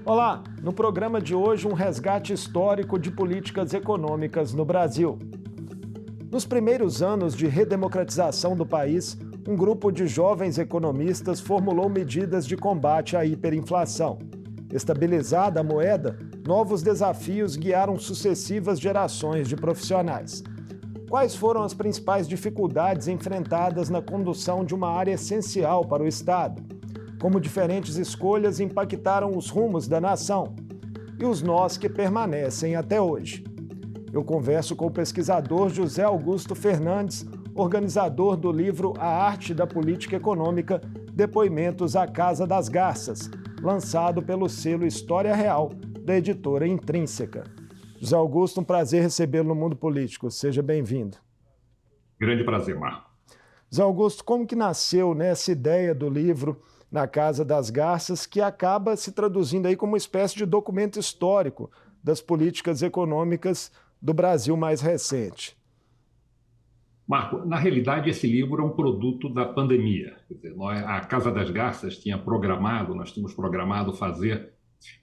Olá, no programa de hoje um resgate histórico de políticas econômicas no Brasil. Nos primeiros anos de redemocratização do país, um grupo de jovens economistas formulou medidas de combate à hiperinflação. Estabilizada a moeda, novos desafios guiaram sucessivas gerações de profissionais. Quais foram as principais dificuldades enfrentadas na condução de uma área essencial para o Estado? Como diferentes escolhas impactaram os rumos da nação e os nós que permanecem até hoje. Eu converso com o pesquisador José Augusto Fernandes, organizador do livro A Arte da Política Econômica, Depoimentos à Casa das Garças, lançado pelo selo História Real, da editora Intrínseca. José Augusto, um prazer recebê-lo no Mundo Político. Seja bem-vindo. Grande prazer, Marco. José Augusto, como que nasceu essa ideia do livro Na Casa das Garças, que acaba se traduzindo aí como uma espécie de documento histórico das políticas econômicas do Brasil mais recente? Marco, na realidade, esse livro é um produto da pandemia. Quer dizer, a Casa das Garças nós tínhamos programado fazer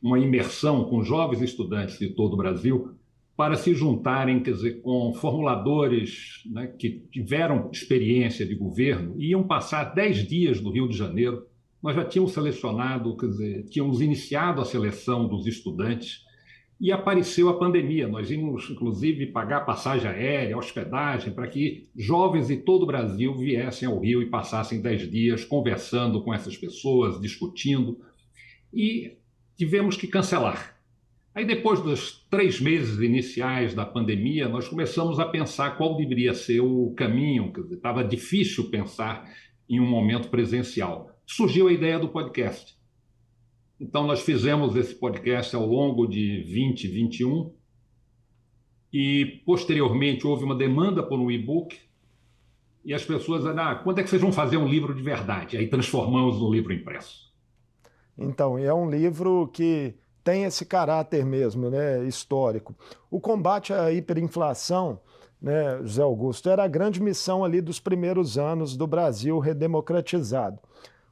uma imersão com jovens estudantes de todo o Brasil para se juntarem, quer dizer, com formuladores, né, que tiveram experiência de governo e iam passar 10 dias no Rio de Janeiro. Nós já tínhamos selecionado, quer dizer, tínhamos iniciado a seleção dos estudantes e apareceu a pandemia. Nós íamos, inclusive, pagar passagem aérea, hospedagem, para que jovens de todo o Brasil viessem ao Rio e passassem 10 dias conversando com essas pessoas, discutindo, e tivemos que cancelar. Aí, depois dos 3 meses iniciais da pandemia, nós começamos a pensar qual deveria ser o caminho. Quer dizer, estava difícil pensar em um momento presencial. Surgiu a ideia do podcast. Então, nós fizemos esse podcast ao longo de 2021 e, posteriormente, houve uma demanda por um e-book e as pessoas disseram, quando é que vocês vão fazer um livro de verdade? Aí transformamos no livro impresso. Então, é um livro que tem esse caráter mesmo, né, histórico. O combate à hiperinflação, né, José Augusto, era a grande missão ali dos primeiros anos do Brasil redemocratizado.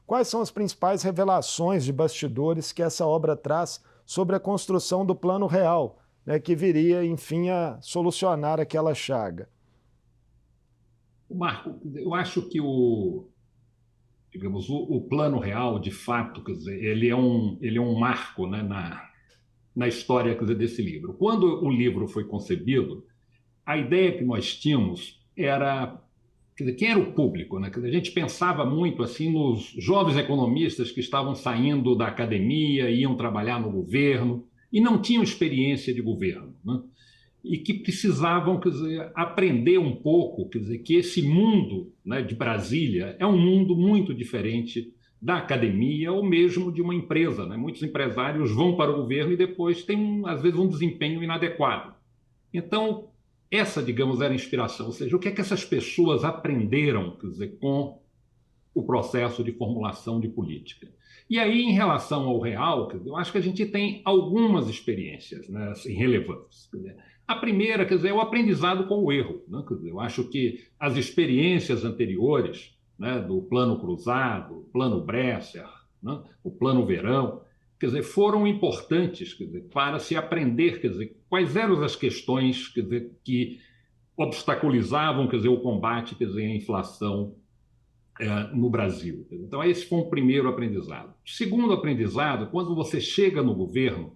Quais são as principais revelações de bastidores que essa obra traz sobre a construção do Plano Real, né, que viria, enfim, a solucionar aquela chaga? Marco, eu acho que o Plano Real, de fato, quer dizer, ele é um marco, né, na história, quer dizer, desse livro. Quando o livro foi concebido, a ideia que nós tínhamos era, quer dizer, quem era o público, né? Quer dizer, a gente pensava muito assim nos jovens economistas que estavam saindo da academia, iam trabalhar no governo e não tinham experiência de governo, né? E que precisavam, quer dizer, aprender um pouco, quer dizer, que esse mundo, né, de Brasília é um mundo muito diferente da academia ou mesmo de uma empresa, né? Muitos empresários vão para o governo e depois têm, às vezes, um desempenho inadequado. Então, essa, digamos, era a inspiração, ou seja, o que é que essas pessoas aprenderam, quer dizer, com o processo de formulação de política. E aí, em relação ao real, quer dizer, eu acho que a gente tem algumas experiências, né, assim, relevantes. Quer dizer, a primeira, quer dizer, é o aprendizado com o erro, né? Quer dizer, eu acho que as experiências anteriores, né, do Plano Cruzado, Plano Bresser, né, o Plano Verão, quer dizer, foram importantes, quer dizer, para se aprender, quer dizer, quais eram as questões, quer dizer, que obstaculizavam, quer dizer, o combate, quer dizer, à inflação no Brasil. Então, esse foi um primeiro aprendizado. Segundo aprendizado, quando você chega no governo,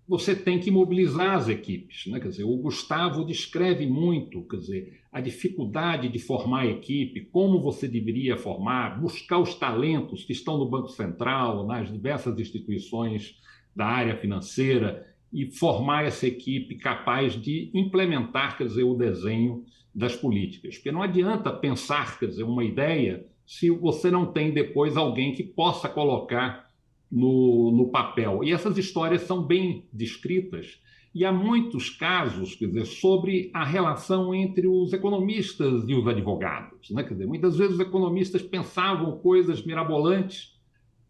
você tem que mobilizar as equipes, né? Quer dizer, o Gustavo descreve muito, quer dizer, a dificuldade de formar a equipe, como você deveria formar, buscar os talentos que estão no Banco Central, nas diversas instituições da área financeira e formar essa equipe capaz de implementar, quer dizer, o desenho das políticas. Porque não adianta pensar, quer dizer, uma ideia se você não tem depois alguém que possa colocar no papel. E essas histórias são bem descritas e há muitos casos, quer dizer, sobre a relação entre os economistas e os advogados, né? Quer dizer, muitas vezes os economistas pensavam coisas mirabolantes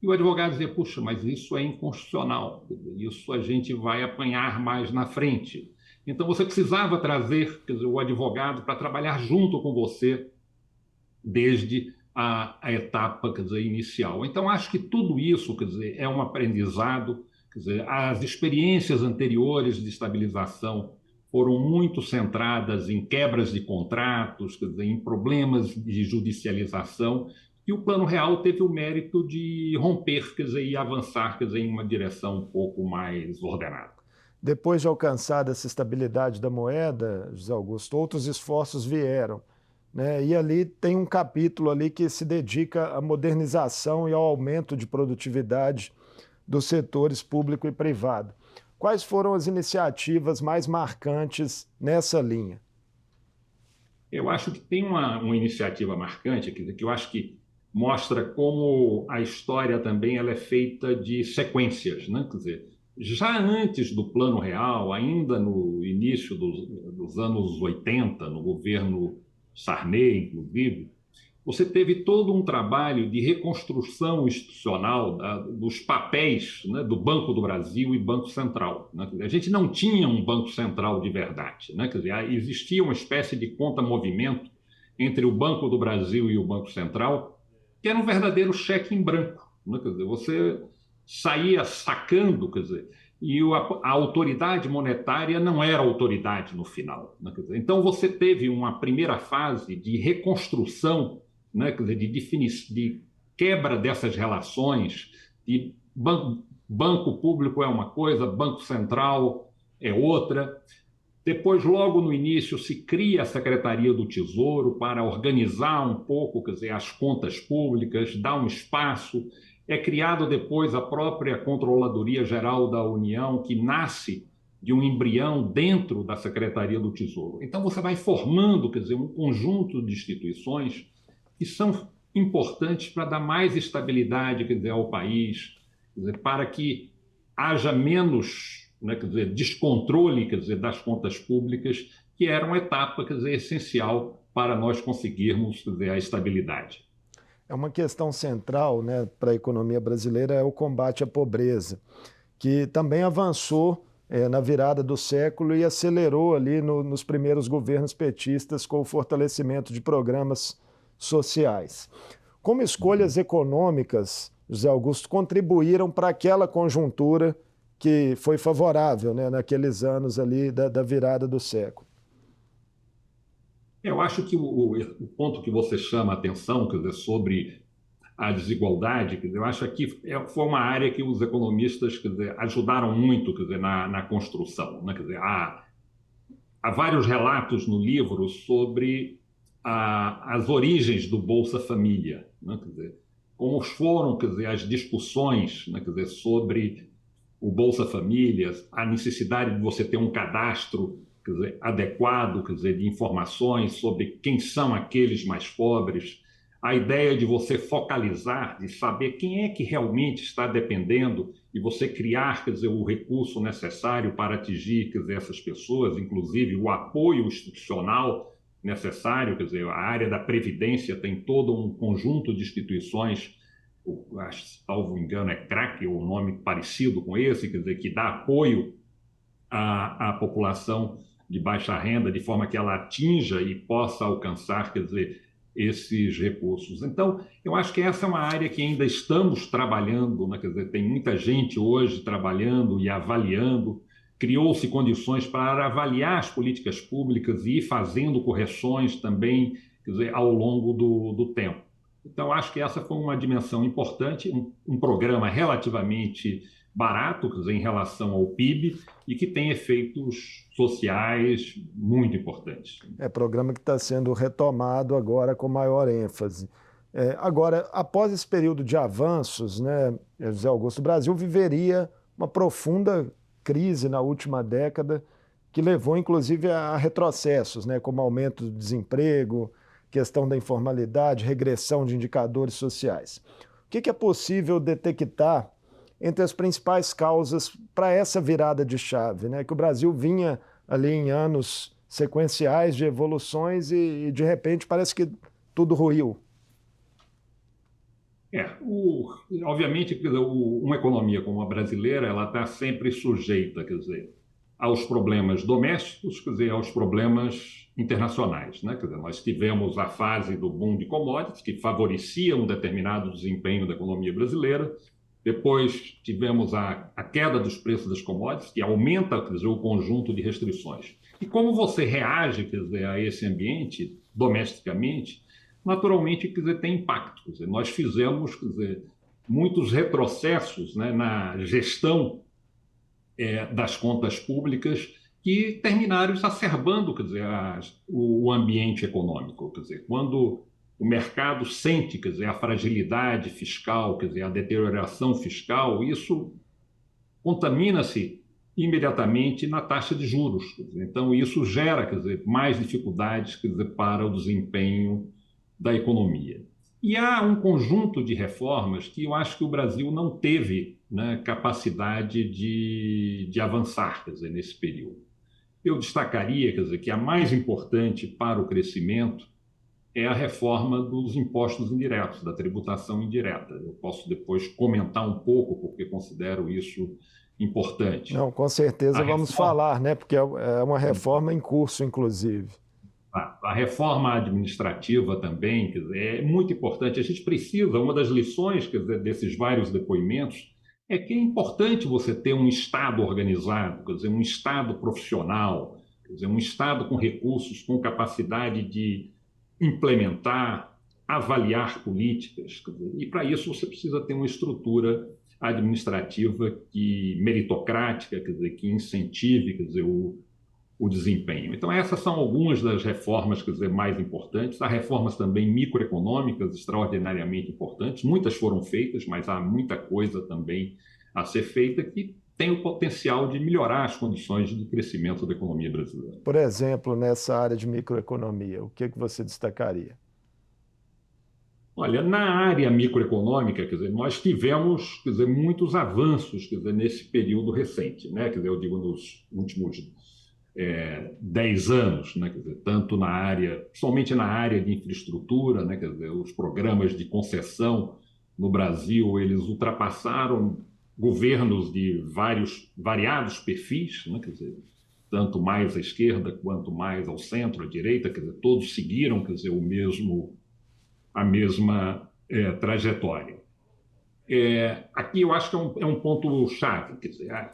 e o advogado dizia, puxa, mas isso é inconstitucional, isso a gente vai apanhar mais na frente. Então você precisava trazer, quer dizer, o advogado para trabalhar junto com você desde a etapa, quer dizer, inicial. Então, acho que tudo isso, quer dizer, é um aprendizado, Quer dizer, as experiências anteriores de estabilização foram muito centradas em quebras de contratos, quer dizer, em problemas de judicialização, e o Plano Real teve o mérito de romper, quer dizer, e avançar, quer dizer, em uma direção um pouco mais ordenada. Depois de alcançada essa estabilidade da moeda, José Augusto, outros esforços vieram, né? E ali tem um capítulo ali que se dedica à modernização e ao aumento de produtividade dos setores público e privado. Quais foram as iniciativas mais marcantes nessa linha? Eu acho que tem uma iniciativa marcante, quer dizer, que eu acho que mostra como a história também ela é feita de sequências, né? Quer dizer, já antes do Plano Real, ainda no início dos anos 80, no governo Sarney, inclusive, você teve todo um trabalho de reconstrução institucional dos papéis, né, do Banco do Brasil e Banco Central. Né? A gente não tinha um Banco Central de verdade. Né? Quer dizer, existia uma espécie de conta-movimento entre o Banco do Brasil e o Banco Central, que era um verdadeiro cheque em branco. Né? Quer dizer, você saía sacando, quer dizer, e a autoridade monetária não era autoridade no final. Né? Quer dizer, então você teve uma primeira fase de reconstrução, né, quer dizer, de quebra dessas relações, de banco público é uma coisa, banco central é outra. Depois, logo no início, se cria a Secretaria do Tesouro para organizar um pouco, quer dizer, as contas públicas, dar um espaço. É criado depois a própria Controladoria Geral da União, que nasce de um embrião dentro da Secretaria do Tesouro. Então, você vai formando, quer dizer, um conjunto de instituições que são importantes para dar mais estabilidade, quer dizer, ao país, quer dizer, para que haja menos, né, quer dizer, descontrole, quer dizer, das contas públicas, que era uma etapa, quer dizer, essencial para nós conseguirmos, quer dizer, a estabilidade. É uma questão central, né, para a economia brasileira é o combate à pobreza, que também avançou na virada do século e acelerou ali nos primeiros governos petistas com o fortalecimento de programas sociais. Como escolhas econômicas, José Augusto, contribuíram para aquela conjuntura que foi favorável, né, naqueles anos ali da virada do século? Eu acho que o ponto que você chama a atenção, quer dizer, sobre a desigualdade, quer dizer, eu acho que foi uma área que os economistas, quer dizer, ajudaram muito, quer dizer, na construção, né? Quer dizer, há vários relatos no livro sobre as origens do Bolsa Família, né? Quer dizer, como foram, quer dizer, as discussões, né, quer dizer, sobre o Bolsa Família, a necessidade de você ter um cadastro, quer dizer, adequado, quer dizer, de informações sobre quem são aqueles mais pobres, a ideia de você focalizar, de saber quem é que realmente está dependendo e você criar, quer dizer, o recurso necessário para atingir, quer dizer, essas pessoas, inclusive o apoio institucional necessário, quer dizer, a área da Previdência tem todo um conjunto de instituições, salvo engano é CRAC, ou um nome parecido com esse, quer dizer, que dá apoio à população de baixa renda, de forma que ela atinja e possa alcançar, quer dizer, esses recursos. Então, eu acho que essa é uma área que ainda estamos trabalhando, né? Quer dizer, tem muita gente hoje trabalhando e avaliando, criou-se condições para avaliar as políticas públicas e ir fazendo correções também, quer dizer, ao longo do tempo. Então, acho que essa foi uma dimensão importante, um programa relativamente barato, quer dizer, em relação ao PIB, e que tem efeitos sociais muito importantes. É programa que está sendo retomado agora com maior ênfase. Agora, após esse período de avanços, né, José Augusto, o Brasil viveria uma profunda crise na última década, que levou inclusive a retrocessos, né, como aumento do desemprego, questão da informalidade, regressão de indicadores sociais. O que é possível detectar entre as principais causas para essa virada de chave, né? Que o Brasil vinha ali em anos sequenciais de evoluções e de repente parece que tudo ruiu. Obviamente, quer dizer, uma economia como a brasileira, ela está sempre sujeita, quer dizer, aos problemas domésticos, quer dizer, aos problemas internacionais, né? Quer dizer, nós tivemos a fase do boom de commodities, que favorecia um determinado desempenho da economia brasileira. Depois tivemos a queda dos preços das commodities, que aumenta, quer dizer, o conjunto de restrições. E como você reage, quer dizer, a esse ambiente domesticamente, naturalmente, quer dizer, tem impacto. Quer dizer, nós fizemos, quer dizer, muitos retrocessos, né, na gestão das contas públicas que terminaram exacerbando, quer dizer, o ambiente econômico. Quer dizer, quando o mercado sente, quer dizer, a fragilidade fiscal, quer dizer, a deterioração fiscal, isso contamina-se imediatamente na taxa de juros. Quer dizer, então, isso gera, quer dizer, mais dificuldades, quer dizer, para o desempenho da economia. E há um conjunto de reformas que eu acho que o Brasil não teve, né, capacidade de avançar, quer dizer, nesse período. Eu destacaria, quer dizer, que a mais importante para o crescimento é a reforma dos impostos indiretos, da tributação indireta. Eu posso depois comentar um pouco, porque considero isso importante. Não, com certeza A vamos reforma, falar, né? Porque é uma reforma em curso, inclusive. a reforma administrativa também, quer dizer, é muito importante. A gente precisa, uma das lições, quer dizer, desses vários depoimentos, é que é importante você ter um Estado organizado, quer dizer, um Estado profissional, quer dizer, um Estado com recursos, com capacidade de implementar, avaliar políticas. Quer dizer, e para isso você precisa ter uma estrutura administrativa que meritocrática, quer dizer, que incentive, quer dizer, o desempenho. Então, essas são algumas das reformas, quer dizer, mais importantes. Há reformas também microeconômicas extraordinariamente importantes. Muitas foram feitas, mas há muita coisa também a ser feita que tem o potencial de melhorar as condições de crescimento da economia brasileira. Por exemplo, nessa área de microeconomia, o que você destacaria? Olha, na área microeconômica, quer dizer, nós tivemos, quer dizer, muitos avanços, quer dizer, nesse período recente, né? Quer dizer, eu digo nos últimos 10 anos, né? Quer dizer, tanto na área, somente na área de infraestrutura, né? Quer dizer, os programas de concessão no Brasil, eles ultrapassaram governos de variados perfis, né? Quer dizer, tanto mais à esquerda quanto mais ao centro, à direita, quer dizer, todos seguiram, quer dizer, a mesma trajetória. Aqui eu acho que é um ponto chave, quer dizer,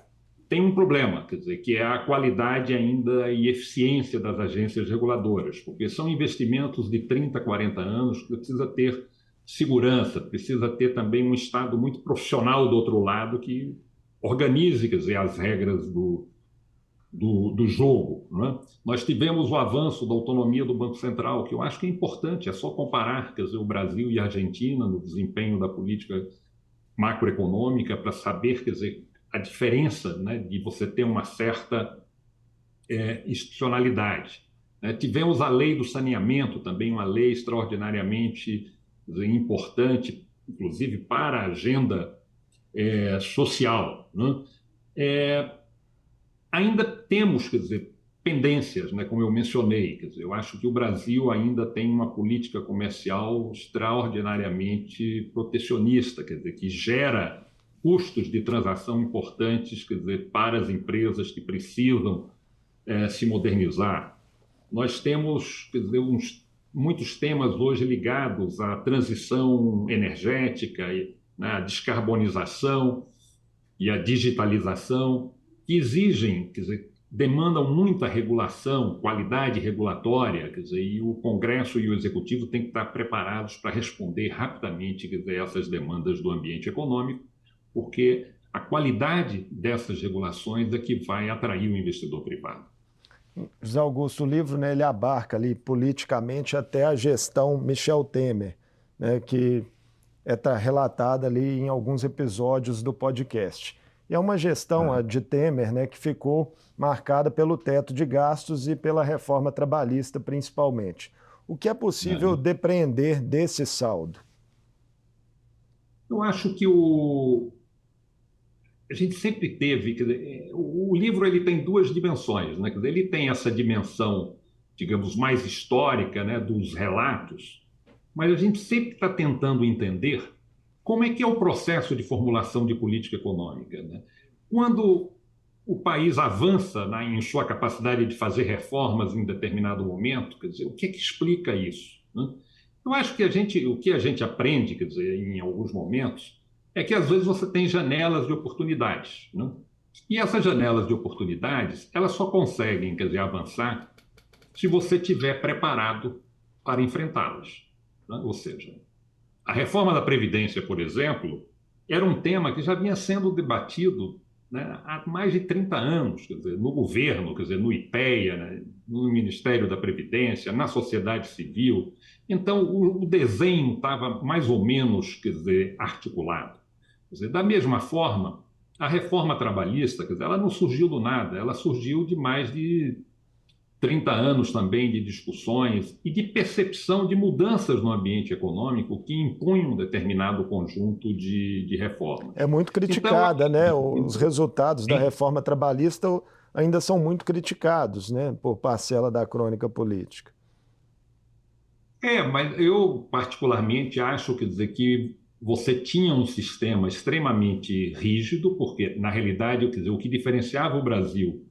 tem um problema, quer dizer, que é a qualidade ainda e eficiência das agências reguladoras, porque são investimentos de 30, 40 anos que precisa ter segurança, precisa ter também um Estado muito profissional do outro lado que organize, quer dizer, as regras do jogo. Né? Nós tivemos o avanço da autonomia do Banco Central, que eu acho que é importante, é só comparar, quer dizer, o Brasil e a Argentina no desempenho da política macroeconômica para saber, quer dizer, a diferença, né, de você ter uma certa institucionalidade. Né? Tivemos a lei do saneamento, também uma lei extraordinariamente, quer dizer, importante, inclusive para a agenda social. Né? Ainda temos, quer dizer, pendências, né, como eu mencionei. Quer dizer, eu acho que o Brasil ainda tem uma política comercial extraordinariamente protecionista, quer dizer, que gera custos de transação importantes, quer dizer, para as empresas que precisam se modernizar. Nós temos, quer dizer, muitos temas hoje ligados à transição energética, né, à descarbonização e à digitalização, que exigem, quer dizer, demandam muita regulação, qualidade regulatória, quer dizer, e o Congresso e o Executivo têm que estar preparados para responder rapidamente, quer dizer, essas demandas do ambiente econômico, porque a qualidade dessas regulações é que vai atrair o investidor privado. José Augusto, o livro, né, ele abarca ali politicamente até a gestão Michel Temer, né, que está relatada ali em alguns episódios do podcast. E é uma gestão, a de Temer, né, que ficou marcada pelo teto de gastos e pela reforma trabalhista, principalmente. O que é possível depreender desse saldo? Eu acho que a gente sempre teve, quer dizer, o livro ele tem duas dimensões, né? Quer dizer, ele tem essa dimensão, digamos, mais histórica, né, dos relatos, mas a gente sempre está tentando entender como é que é o processo de formulação de política econômica, né? Quando o país avança, né, em sua capacidade de fazer reformas em determinado momento, quer dizer, o que é que explica isso? Né? Eu acho que o que a gente aprende, quer dizer, em alguns momentos, é que às vezes você tem janelas de oportunidades, né? E essas janelas de oportunidades, elas só conseguem, quer dizer, avançar se você estiver preparado para enfrentá-las, né? Ou seja, a reforma da Previdência, por exemplo, era um tema que já vinha sendo debatido, né, há mais de 30 anos, quer dizer, no governo, quer dizer, no IPEA, né, no Ministério da Previdência, na sociedade civil. Então, o desenho estava mais ou menos, quer dizer, articulado. Quer dizer, da mesma forma, a reforma trabalhista, quer dizer, ela não surgiu do nada, ela surgiu de mais de 30 anos também de discussões e de percepção de mudanças no ambiente econômico que impunham um determinado conjunto de reformas. É muito Então, criticada, né? Os resultados da reforma trabalhista ainda são muito criticados, né, por parcela da crônica política. mas eu particularmente acho, quer dizer, que você tinha um sistema extremamente rígido, porque, na realidade, quer dizer, o que diferenciava o Brasil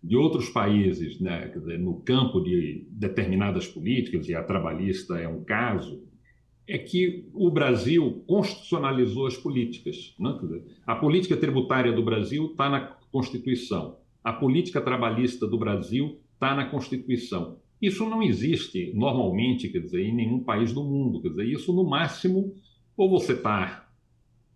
de outros países, né, quer dizer, no campo de determinadas políticas, e a trabalhista é um caso, é que o Brasil constitucionalizou as políticas, né? Quer dizer, a política tributária do Brasil está na Constituição, a política trabalhista do Brasil está na Constituição. Isso não existe normalmente, quer dizer, em nenhum país do mundo. Quer dizer, isso no máximo, ou você está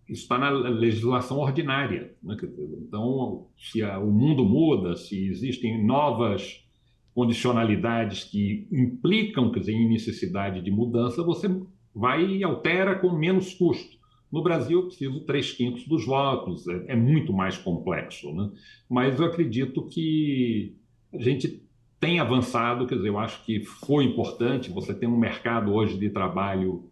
isso está na legislação ordinária, né? Quer dizer, então, se o mundo muda, se existem novas condicionalidades que implicam, quer dizer, em necessidade de mudança, você vai e altera com menos custo. No Brasil, eu preciso 3/5 dos votos, é muito mais complexo, né? Mas eu acredito que a gente tem avançado, quer dizer, eu acho que foi importante, você tem um mercado hoje de trabalho,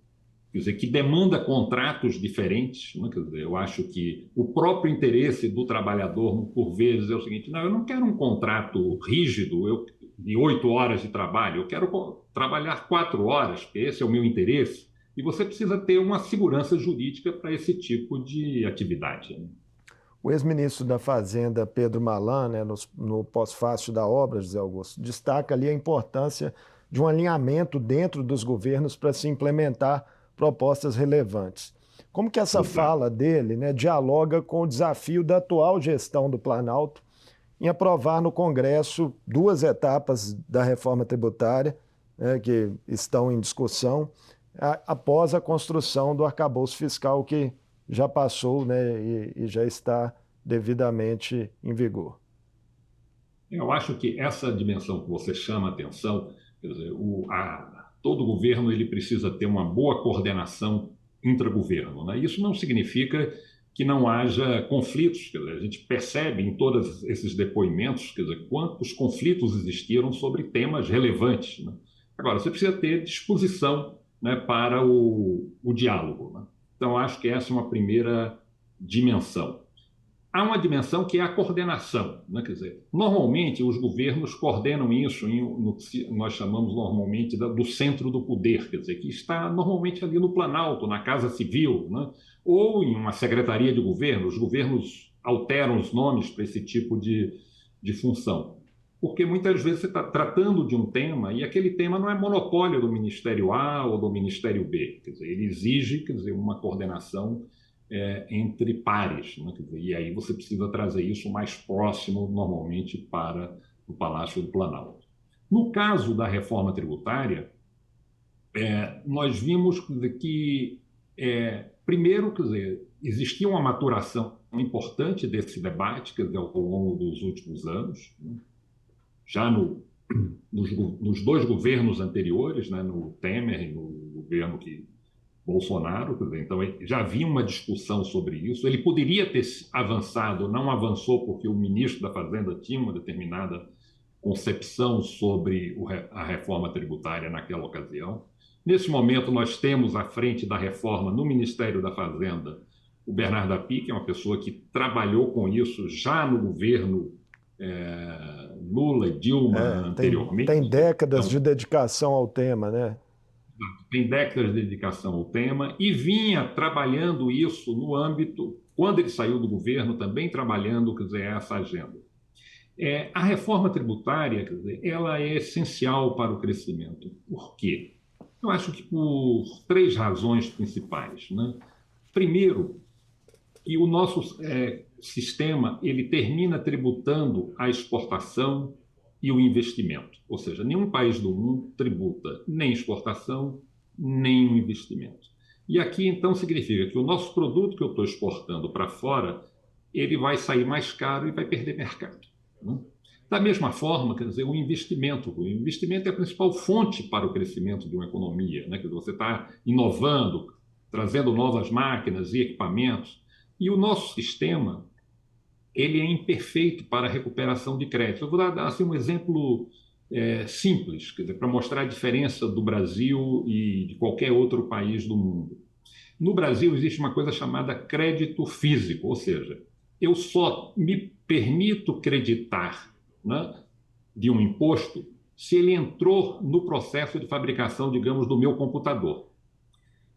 quer dizer, que demanda contratos diferentes, né? Quer dizer, eu acho que o próprio interesse do trabalhador, por vezes, é o seguinte: não, eu não quero um contrato rígido de 8 horas de trabalho, eu quero trabalhar 4 horas, porque esse é o meu interesse, e você precisa ter uma segurança jurídica para esse tipo de atividade, né? O ex-ministro da Fazenda, Pedro Malan, né, no pós-fácil da obra, José Augusto, destaca ali a importância de um alinhamento dentro dos governos para se implementar propostas relevantes. Como que essa Exato. fala dele, né, dialoga com o desafio da atual gestão do Planalto em aprovar no Congresso 2 etapas da reforma tributária, né, que estão em discussão, após a construção do arcabouço fiscal que já passou, né, e já está devidamente em vigor? Eu acho que essa dimensão que você chama a atenção, quer dizer, todo governo ele precisa ter uma boa coordenação intragoverno, né? Isso não significa que não haja conflitos. Quer dizer, a gente percebe em todos esses depoimentos, quer dizer, quantos conflitos existiram sobre temas relevantes, né? Agora, você precisa ter disposição, né, para o diálogo, né? Então, acho que essa é uma primeira dimensão. Há uma dimensão que é a coordenação, né? Quer dizer, normalmente os governos coordenam isso no que nós chamamos normalmente do centro do poder, quer dizer, que está normalmente ali no Planalto, na Casa Civil, né? Ou em uma secretaria de governo. Os governos alteram os nomes para esse tipo de função, porque muitas vezes você está tratando de um tema e aquele tema não é monopólio do Ministério A ou do Ministério B, quer dizer, ele exige, quer dizer, uma coordenação entre pares, né? Quer dizer, e aí você precisa trazer isso mais próximo, normalmente, para o Palácio do Planalto. No caso da reforma tributária, nós vimos, quer dizer, que, primeiro, quer dizer, existia uma maturação importante desse debate, quer dizer, ao longo dos últimos anos, né? Já nos 2 governos anteriores, né? No Temer e no governo Bolsonaro, quer dizer, então já havia uma discussão sobre isso. Ele poderia ter avançado, não avançou porque o ministro da Fazenda tinha uma determinada concepção sobre a reforma tributária naquela ocasião. Nesse momento, nós temos à frente da reforma no Ministério da Fazenda o Bernardo Api, que é uma pessoa que trabalhou com isso já no governo Lula e Dilma anteriormente. Tem décadas Então, de dedicação ao tema, né? tem décadas de dedicação ao tema e vinha trabalhando isso no âmbito, quando ele saiu do governo, também trabalhando, quer dizer, essa agenda. A reforma tributária, quer dizer, ela é essencial para o crescimento. Por quê? Eu acho que por 3 razões principais, né? Primeiro, E o nosso sistema ele termina tributando a exportação e o investimento. Ou seja, nenhum país do mundo tributa nem exportação, nem o investimento. E aqui, então, significa que o nosso produto que eu estou exportando para fora, ele vai sair mais caro e vai perder mercado, né? Da mesma forma, quer dizer, o investimento é a principal fonte para o crescimento de uma economia, né? Quer dizer, você está inovando, trazendo novas máquinas e equipamentos, e o nosso sistema ele é imperfeito para a recuperação de crédito. Eu vou dar assim, um exemplo simples, quer dizer, para mostrar a diferença do Brasil e de qualquer outro país do mundo. No Brasil existe uma coisa chamada crédito físico, ou seja, eu só me permito creditar, né, de um imposto se ele entrou no processo de fabricação, digamos, do meu computador.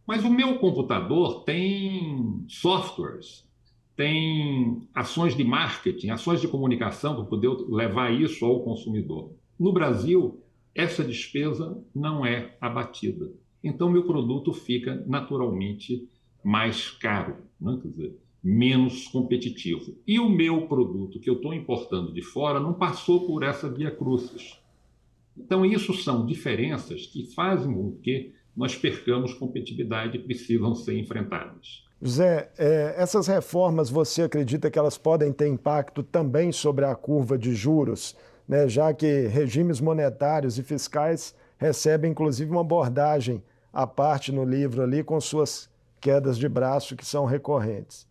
Mas o meu computador tem softwares, tem ações de marketing, ações de comunicação para poder levar isso ao consumidor. No Brasil, essa despesa não é abatida. Então, meu produto fica naturalmente mais caro, né? Quer dizer, menos competitivo. E o meu produto que eu estou importando de fora não passou por essa via crucis. Então, isso são diferenças que fazem com que nós percamos competitividade e precisam ser enfrentadas. José, essas reformas, você acredita que elas podem ter impacto também sobre a curva de juros, né? Já que regimes monetários e fiscais recebem, inclusive, uma abordagem à parte no livro ali, com suas quedas de braço que são recorrentes?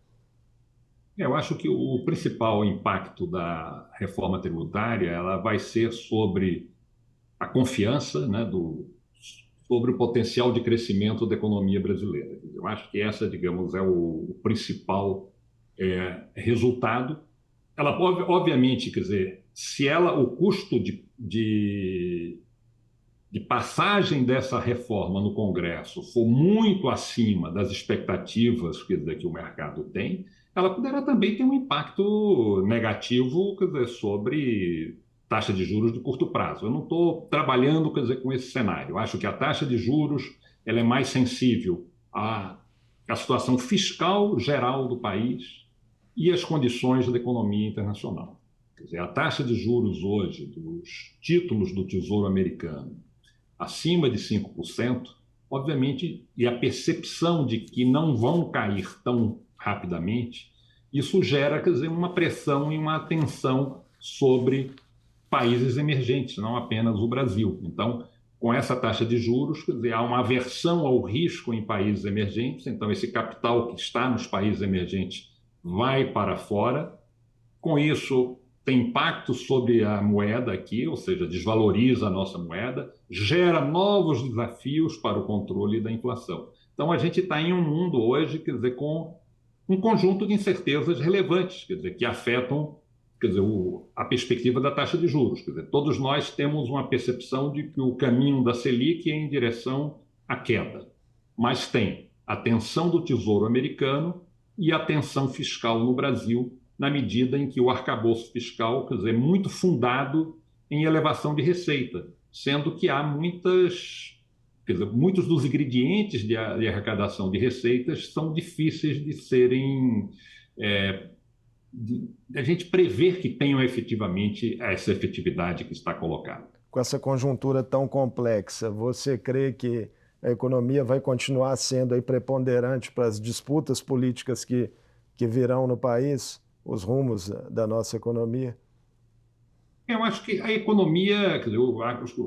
Eu acho que o principal impacto da reforma tributária ela vai ser sobre a confiança, né, sobre o potencial de crescimento da economia brasileira. Eu acho que essa, digamos, é o principal resultado. Ela pode, obviamente, quer dizer, se ela, o custo de passagem dessa reforma no Congresso for muito acima das expectativas, quer dizer, que o mercado tem, ela poderá também ter um impacto negativo, quer dizer, sobre taxa de juros de curto prazo. Eu não estou trabalhando, quer dizer, com esse cenário. Eu acho que a taxa de juros ela é mais sensível à situação fiscal geral do país e às condições da economia internacional. Quer dizer, a taxa de juros hoje dos títulos do Tesouro Americano acima de 5%, obviamente, e a percepção de que não vão cair tão rapidamente, isso gera, quer dizer, uma pressão e uma tensão sobre países emergentes, não apenas o Brasil. Então, com essa taxa de juros, quer dizer, há uma aversão ao risco em países emergentes, então esse capital que está nos países emergentes vai para fora. Com isso, tem impacto sobre a moeda aqui, ou seja, desvaloriza a nossa moeda, gera novos desafios para o controle da inflação. Então, a gente está em um mundo hoje, quer dizer, com um conjunto de incertezas relevantes, quer dizer, que afetam, quer dizer, a perspectiva da taxa de juros. Quer dizer, todos nós temos uma percepção de que o caminho da Selic é em direção à queda, mas tem a tensão do Tesouro Americano e a tensão fiscal no Brasil, na medida em que o arcabouço fiscal, quer dizer, é muito fundado em elevação de receita, sendo que há quer dizer, muitos dos ingredientes de arrecadação de receitas são difíceis de serem a gente prever que tenham efetivamente essa efetividade que está colocada. Com essa conjuntura tão complexa, você crê que a economia vai continuar sendo aí preponderante para as disputas políticas que virão no país? Os rumos da nossa economia? Eu acho que a economia, quer dizer,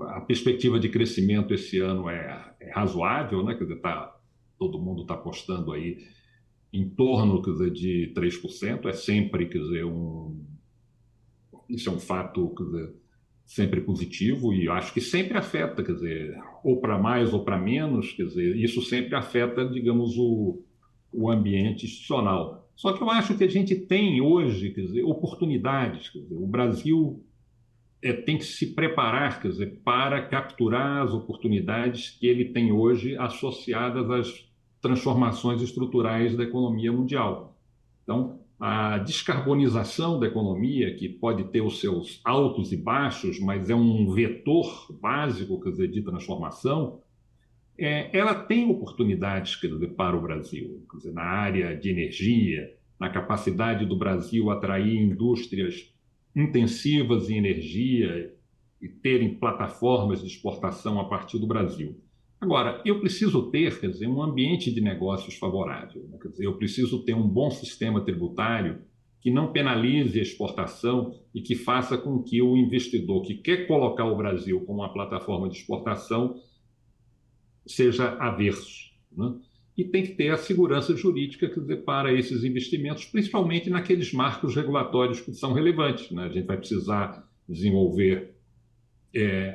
a perspectiva de crescimento esse ano é razoável, né? Quer dizer, todo mundo está apostando aí em torno, quer dizer, de 3%. É sempre, quer dizer, isso é um fato, quer dizer, sempre positivo e acho que sempre afeta, quer dizer, ou para mais ou para menos, quer dizer, isso sempre afeta, digamos, o ambiente institucional. Só que eu acho que a gente tem hoje, quer dizer, oportunidades. Quer dizer, o Brasil tem que se preparar, quer dizer, para capturar as oportunidades que ele tem hoje associadas às transformações estruturais da economia mundial. Então, a descarbonização da economia, que pode ter os seus altos e baixos, mas é um vetor básico, quer dizer, de transformação, ela tem oportunidades, quer dizer, para o Brasil, quer dizer, na área de energia, na capacidade do Brasil atrair indústrias intensivas em energia e terem plataformas de exportação a partir do Brasil. Agora, eu preciso ter, quer dizer, um ambiente de negócios favorável, né? Quer dizer, eu preciso ter um bom sistema tributário que não penalize a exportação e que faça com que o investidor que quer colocar o Brasil como uma plataforma de exportação seja averso, né? E tem que ter a segurança jurídica, quer dizer, para esses investimentos, principalmente naqueles marcos regulatórios que são relevantes, né? A gente vai precisar desenvolver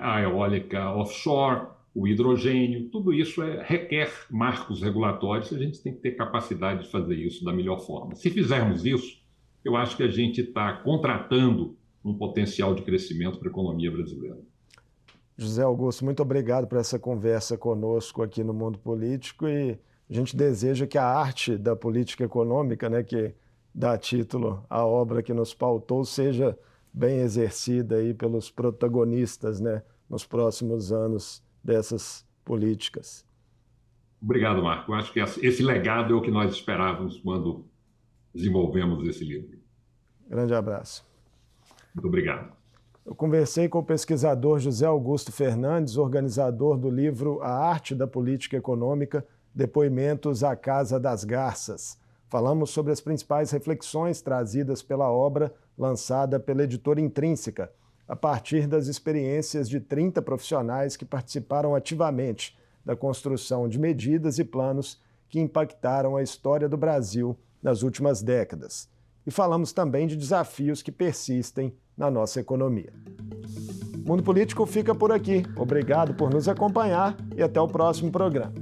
a eólica offshore, o hidrogênio, tudo isso requer marcos regulatórios e a gente tem que ter capacidade de fazer isso da melhor forma. Se fizermos isso, eu acho que a gente está contratando um potencial de crescimento para a economia brasileira. José Augusto, muito obrigado por essa conversa conosco aqui no Mundo Político e a gente deseja que a arte da política econômica, né, que dá título à obra que nos pautou, seja bem exercida aí pelos protagonistas, né, nos próximos anos dessas políticas. Obrigado, Marco. Eu acho que esse legado é o que nós esperávamos quando desenvolvemos esse livro. Grande abraço. Muito obrigado. Eu conversei com o pesquisador José Augusto Fernandes, organizador do livro A Arte da Política Econômica, Depoimentos à Casa das Garças. Falamos sobre as principais reflexões trazidas pela obra lançada pela editora Intrínseca, a partir das experiências de 30 profissionais que participaram ativamente da construção de medidas e planos que impactaram a história do Brasil nas últimas décadas. E falamos também de desafios que persistem na nossa economia. O Mundo Político fica por aqui. Obrigado por nos acompanhar e até o próximo programa.